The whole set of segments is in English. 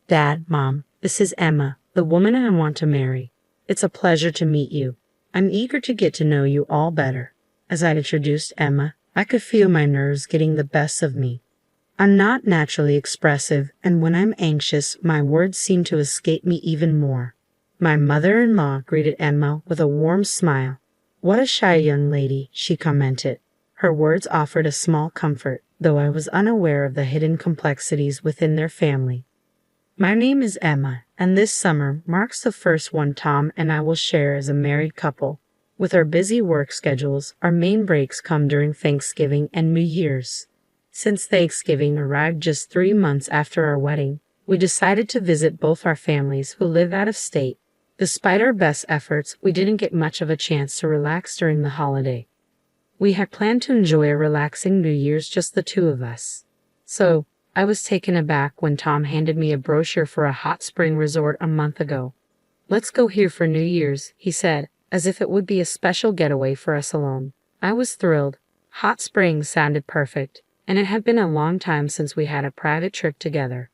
Dad, Mom, this is Emma, the woman I want to marry. It's a pleasure to meet you. I'm eager to get to know you all better. As I introduced Emma, I could feel my nerves getting the best of me. I'm not naturally expressive, and when I'm anxious, my words seem to escape me even more. My mother-in-law greeted Emma with a warm smile. "What a shy young lady," she commented. Her words offered a small comfort, though I was unaware of the hidden complexities within their family. My name is Emma, and this summer marks the first one Tom and I will share as a married couple. With our busy work schedules, our main breaks come during Thanksgiving and New Year's. Since Thanksgiving arrived just 3 months after our wedding, we decided to visit both our families who live out of state. Despite our best efforts, we didn't get much of a chance to relax during the holiday. We had planned to enjoy a relaxing New Year's, just the two of us. So, I was taken aback when Tom handed me a brochure for a hot spring resort a month ago. "Let's go here for New Year's," he said, as if it would be a special getaway for us alone. I was thrilled. Hot springs sounded perfect, and it had been a long time since we had a private trip together.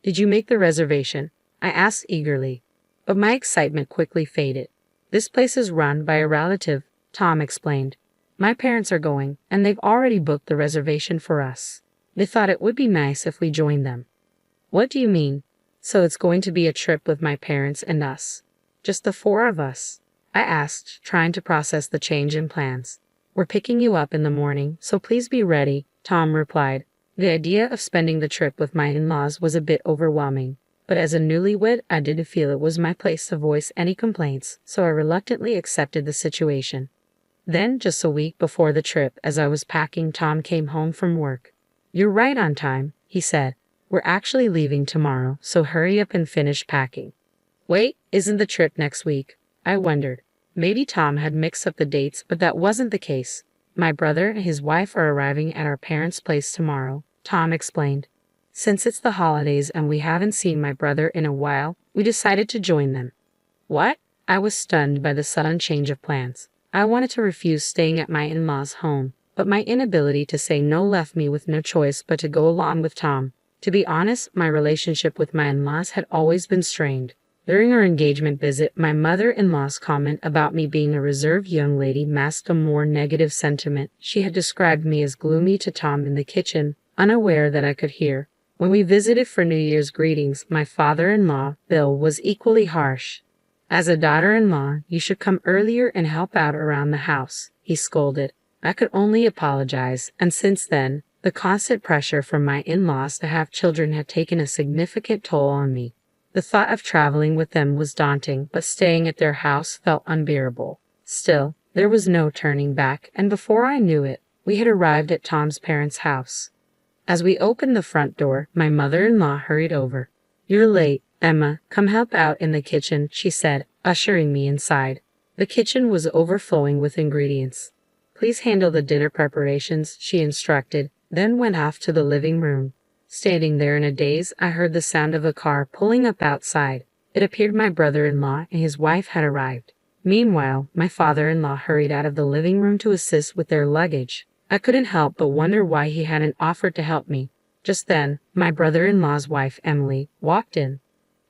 "Did you make the reservation?" I asked eagerly. But my excitement quickly faded. "This place is run by a relative," Tom explained. "My parents are going, and they've already booked the reservation for us. They thought it would be nice if we joined them." "What do you mean?" "So it's going to be a trip with my parents and us. Just the four of us?" I asked, trying to process the change in plans. "We're picking you up in the morning, so please be ready," Tom replied. The idea of spending the trip with my in-laws was a bit overwhelming, but as a newlywed, I didn't feel it was my place to voice any complaints, so I reluctantly accepted the situation. Then, just a week before the trip, as I was packing, Tom came home from work. "You're right on time," he said. "We're actually leaving tomorrow, so hurry up and finish packing." "Wait, isn't the trip next week?" I wondered. Maybe Tom had mixed up the dates, but that wasn't the case. "My brother and his wife are arriving at our parents' place tomorrow," Tom explained. "Since it's the holidays and we haven't seen my brother in a while, we decided to join them." "What?" I was stunned by the sudden change of plans. I wanted to refuse staying at my in-laws' home, but my inability to say no left me with no choice but to go along with Tom. To be honest, my relationship with my in-laws had always been strained. During our engagement visit, my mother-in-law's comment about me being a reserved young lady masked a more negative sentiment. She had described me as gloomy to Tom in the kitchen, unaware that I could hear. When we visited for New Year's greetings, my father-in-law, Bill, was equally harsh. "As a daughter-in-law, you should come earlier and help out around the house," he scolded. I could only apologize, and since then, the constant pressure from my in-laws to have children had taken a significant toll on me. The thought of traveling with them was daunting, but staying at their house felt unbearable. Still, there was no turning back, and before I knew it, we had arrived at Tom's parents' house. As we opened the front door, my mother-in-law hurried over. "You're late, Emma. Come help out in the kitchen," she said, ushering me inside. The kitchen was overflowing with ingredients. "Please handle the dinner preparations," she instructed, then went off to the living room. Standing there in a daze, I heard the sound of a car pulling up outside. It appeared my brother-in-law and his wife had arrived. Meanwhile, my father-in-law hurried out of the living room to assist with their luggage. I couldn't help but wonder why he hadn't offered to help me. Just then, my brother-in-law's wife, Emily, walked in.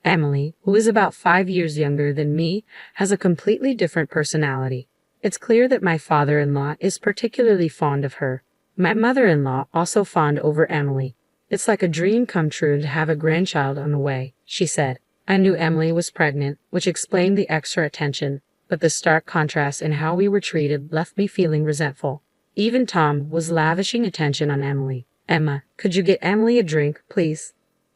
Emily, who is about 5 years younger than me, has a completely different personality. It's clear that my father-in-law is particularly fond of her. My mother-in-law also fawned over Emily. "It's like a dream come true to have a grandchild on the way," she said. I knew Emily was pregnant, which explained the extra attention, but the stark contrast in how we were treated left me feeling resentful. Even Tom was lavishing attention on Emily. "Emma, could you get Emily a drink, please?"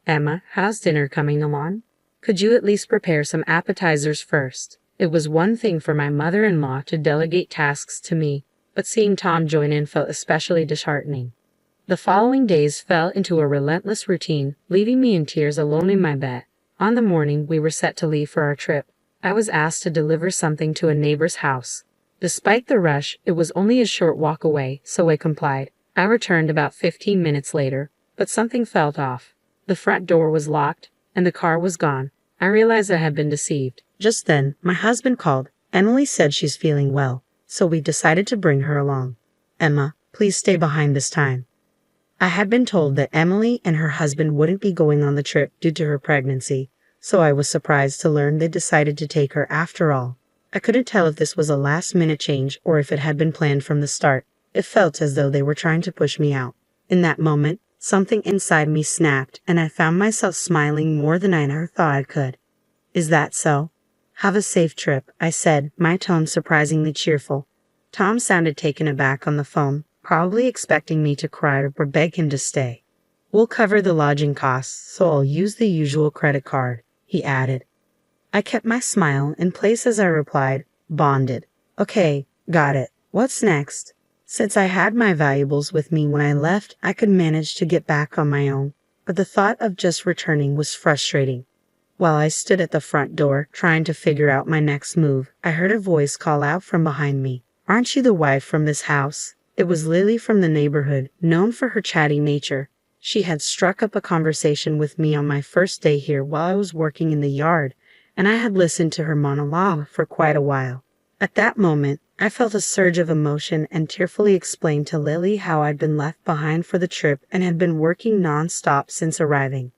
"Emma, how's dinner coming along? Could you at least prepare some appetizers first?" It was one thing for my mother-in-law to delegate tasks to me, but seeing Tom join in felt especially disheartening. The following days fell into a relentless routine, leaving me in tears alone in my bed. On the morning we were set to leave for our trip, I was asked to deliver something to a neighbor's house. Despite the rush, it was only a short walk away, so I complied. I returned about 15 minutes later, but something felt off. The front door was locked, and the car was gone. I realized I had been deceived. Just then, my husband called. Emily said she's feeling well, so we decided to bring her along. "Emma, please stay behind this time." I had been told that Emily and her husband wouldn't be going on the trip due to her pregnancy, so I was surprised to learn they decided to take her after all. I couldn't tell if this was a last-minute change or if it had been planned from the start. It felt as though they were trying to push me out. In that moment, something inside me snapped, and I found myself smiling more than I ever thought I could. Is that so? Have a safe trip, I said, my tone surprisingly cheerful. Tom sounded taken aback on the phone, probably expecting me to cry or beg him to stay. We'll cover the lodging costs, so I'll use the usual credit card, he added. I kept my smile in place as I replied, bonded. Okay, got it. What's next? Since I had my valuables with me when I left, I could manage to get back on my own, but the thought of just returning was frustrating. While I stood at the front door, trying to figure out my next move, I heard a voice call out from behind me. Aren't you the wife from this house? It was Lily from the neighborhood, known for her chatty nature. She had struck up a conversation with me on my first day here while I was working in the yard, and I had listened to her monologue for quite a while. At that moment, I felt a surge of emotion and tearfully explained to Lily how I'd been left behind for the trip and had been working non-stop since arriving.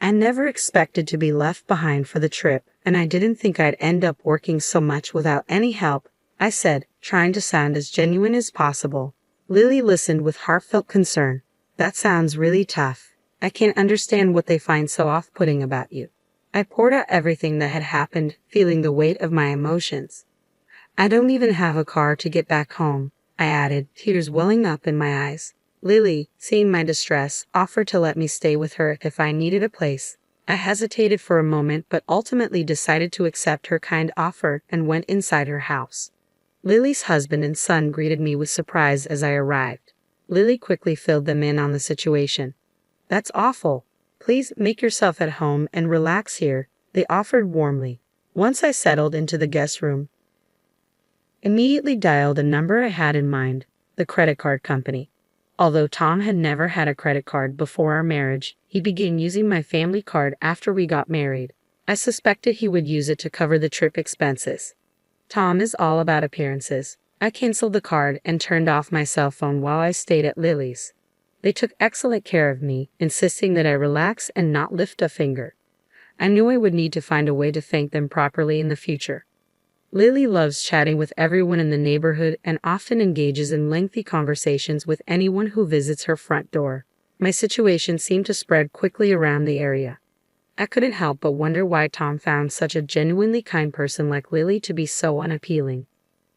I never expected to be left behind for the trip, and I didn't think I'd end up working so much without any help, I said, trying to sound as genuine as possible. Lily listened with heartfelt concern. That sounds really tough. I can't understand what they find so off-putting about you. I poured out everything that had happened, feeling the weight of my emotions. I don't even have a car to get back home, I added, tears welling up in my eyes. Lily, seeing my distress, offered to let me stay with her if I needed a place. I hesitated for a moment but ultimately decided to accept her kind offer and went inside her house. Lily's husband and son greeted me with surprise as I arrived. Lily quickly filled them in on the situation. That's awful. Please make yourself at home and relax here, they offered warmly. Once I settled into the guest room, immediately dialed a number I had in mind, the credit card company. Although Tom had never had a credit card before our marriage, he began using my family card after we got married. I suspected he would use it to cover the trip expenses. Tom is all about appearances. I canceled the card and turned off my cell phone while I stayed at Lily's. They took excellent care of me, insisting that I relax and not lift a finger. I knew I would need to find a way to thank them properly in the future. Lily loves chatting with everyone in the neighborhood and often engages in lengthy conversations with anyone who visits her front door. My situation seemed to spread quickly around the area. I couldn't help but wonder why Tom found such a genuinely kind person like Lily to be so unappealing.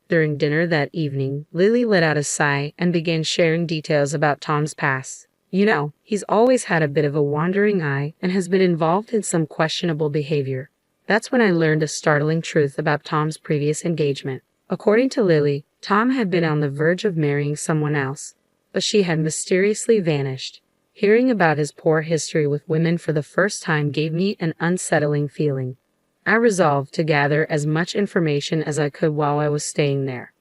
During dinner that evening, Lily let out a sigh and began sharing details about Tom's past. You know, he's always had a bit of a wandering eye and has been involved in some questionable behavior. That's when I learned a startling truth about Tom's previous engagement. According to Lily, Tom had been on the verge of marrying someone else, but she had mysteriously vanished. Hearing about his poor history with women for the first time gave me an unsettling feeling. I resolved to gather as much information as I could while I was staying there.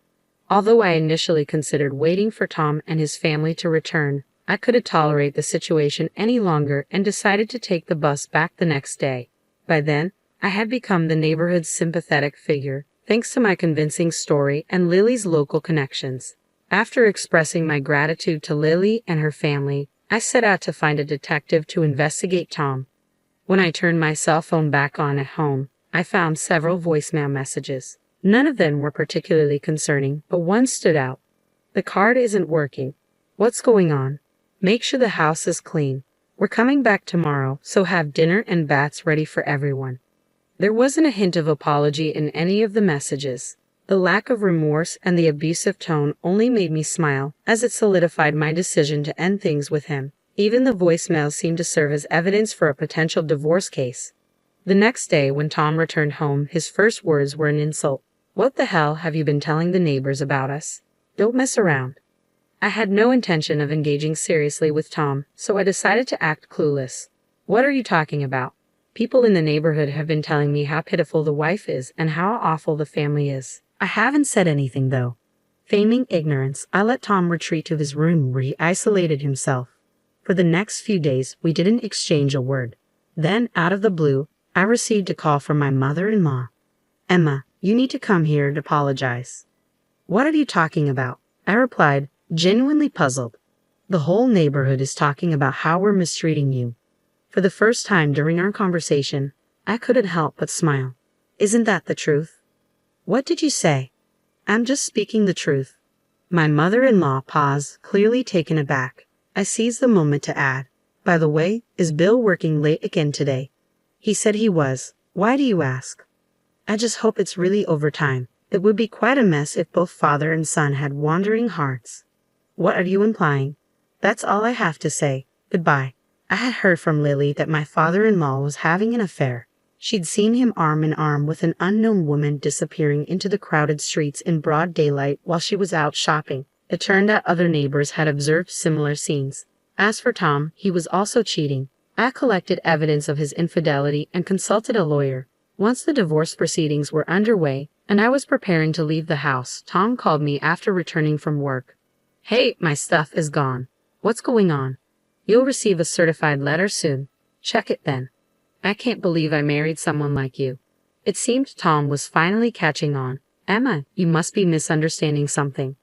Although I initially considered waiting for Tom and his family to return, I couldn't tolerate the situation any longer and decided to take the bus back the next day. By then, I had become the neighborhood's sympathetic figure, thanks to my convincing story and Lily's local connections. After expressing my gratitude to Lily and her family, I set out to find a detective to investigate Tom. When I turned my cell phone back on at home, I found several voicemail messages. None of them were particularly concerning, but one stood out. The card isn't working. What's going on? Make sure the house is clean. We're coming back tomorrow, so have dinner and baths ready for everyone. There wasn't a hint of apology in any of the messages. The lack of remorse and the abusive tone only made me smile, as it solidified my decision to end things with him. Even the voicemails seemed to serve as evidence for a potential divorce case. The next day, when Tom returned home, his first words were an insult. What the hell have you been telling the neighbors about us? Don't mess around. I had no intention of engaging seriously with Tom, so I decided to act clueless. What are you talking about? People in the neighborhood have been telling me how pitiful the wife is and how awful the family is. I haven't said anything, though. Feigning ignorance, I let Tom retreat to his room where he isolated himself. For the next few days, we didn't exchange a word. Then, out of the blue, I received a call from my mother-in-law. Emma, you need to come here to apologize. What are you talking about? I replied, genuinely puzzled. The whole neighborhood is talking about how we're mistreating you. For the first time during our conversation, I couldn't help but smile. Isn't that the truth? What did you say? I'm just speaking the truth. My mother-in-law paused, clearly taken aback. I seized the moment to add, by the way, is Bill working late again today? He said he was. Why do you ask? I just hope it's really overtime. It would be quite a mess if both father and son had wandering hearts. What are you implying? That's all I have to say. Goodbye. I had heard from Lily that my father-in-law was having an affair. She'd seen him arm in arm with an unknown woman disappearing into the crowded streets in broad daylight while she was out shopping. It turned out other neighbors had observed similar scenes. As for Tom, he was also cheating. I collected evidence of his infidelity and consulted a lawyer. Once the divorce proceedings were underway, and I was preparing to leave the house, Tom called me after returning from work. Hey, my stuff is gone. What's going on? You'll receive a certified letter soon. Check it then. I can't believe I married someone like you. It seemed Tom was finally catching on. Emma, you must be misunderstanding something.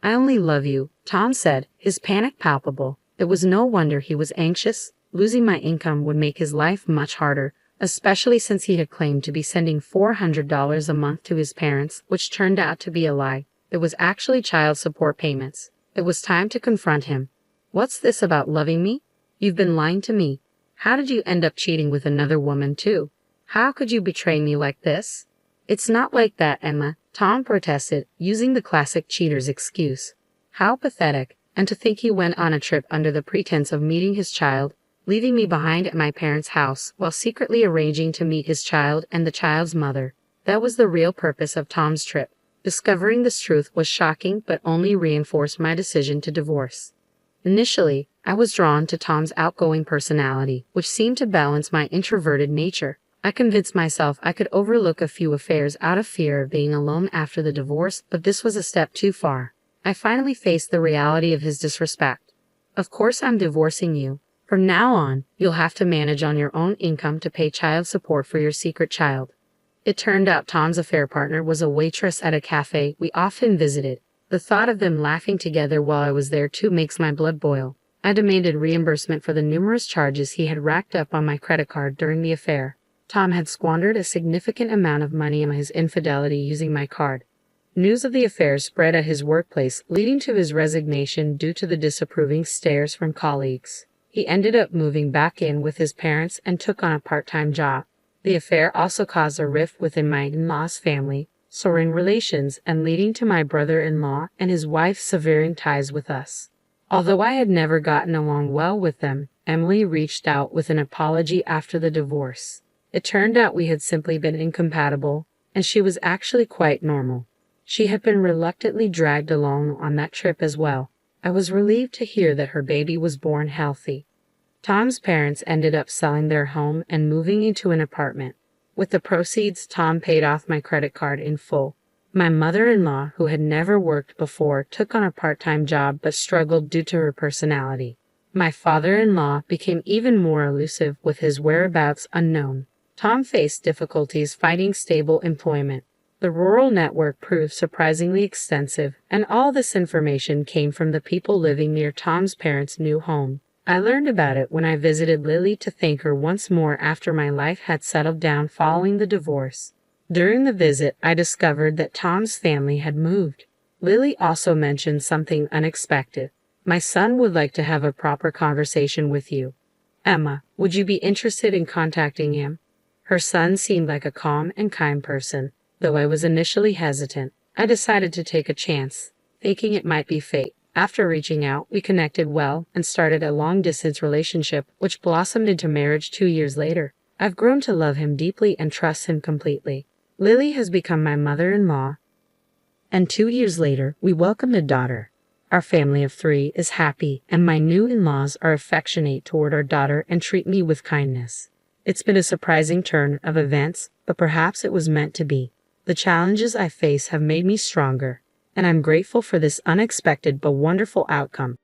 I only love you, Tom said, his panic palpable. It was no wonder he was anxious. Losing my income would make his life much harder, especially since he had claimed to be sending $400 a month to his parents, which turned out to be a lie. It was actually child support payments. It was time to confront him. What's this about loving me? You've been lying to me. How did you end up cheating with another woman too? How could you betray me like this? It's not like that, Emma, Tom protested, using the classic cheater's excuse. How pathetic, and to think he went on a trip under the pretense of meeting his child, leaving me behind at my parents' house while secretly arranging to meet his child and the child's mother. That was the real purpose of Tom's trip. Discovering this truth was shocking but only reinforced my decision to divorce. Initially, I was drawn to Tom's outgoing personality, which seemed to balance my introverted nature. I convinced myself I could overlook a few affairs out of fear of being alone after the divorce, but this was a step too far. I finally faced the reality of his disrespect. Of course I'm divorcing you. From now on, you'll have to manage on your own income to pay child support for your secret child. It turned out Tom's affair partner was a waitress at a cafe we often visited. The thought of them laughing together while I was there too makes my blood boil. I demanded reimbursement for the numerous charges he had racked up on my credit card during the affair. Tom had squandered a significant amount of money on his infidelity using my card. News of the affair spread at his workplace, leading to his resignation due to the disapproving stares from colleagues. He ended up moving back in with his parents and took on a part-time job. The affair also caused a rift within my in-law's family, souring relations and leading to my brother-in-law and his wife severing ties with us. Although I had never gotten along well with them, Emily reached out with an apology after the divorce. It turned out we had simply been incompatible, and she was actually quite normal. She had been reluctantly dragged along on that trip as well. I was relieved to hear that her baby was born healthy. Tom's parents ended up selling their home and moving into an apartment. With the proceeds, Tom paid off my credit card in full. My mother-in-law, who had never worked before, took on a part-time job but struggled due to her personality. My father-in-law became even more elusive with his whereabouts unknown. Tom faced difficulties finding stable employment. The rural network proved surprisingly extensive, and all this information came from the people living near Tom's parents' new home. I learned about it when I visited Lily to thank her once more after my life had settled down following the divorce. During the visit, I discovered that Tom's family had moved. Lily also mentioned something unexpected. My son would like to have a proper conversation with you. Emma, would you be interested in contacting him? Her son seemed like a calm and kind person. Though I was initially hesitant, I decided to take a chance, thinking it might be fate. After reaching out, we connected well and started a long-distance relationship, which blossomed into marriage 2 years later. I've grown to love him deeply and trust him completely. Lily has become my mother-in-law, and 2 years later, we welcomed a daughter. Our family of 3 is happy, and my new in-laws are affectionate toward our daughter and treat me with kindness. It's been a surprising turn of events, but perhaps it was meant to be. The challenges I face have made me stronger, and I'm grateful for this unexpected but wonderful outcome.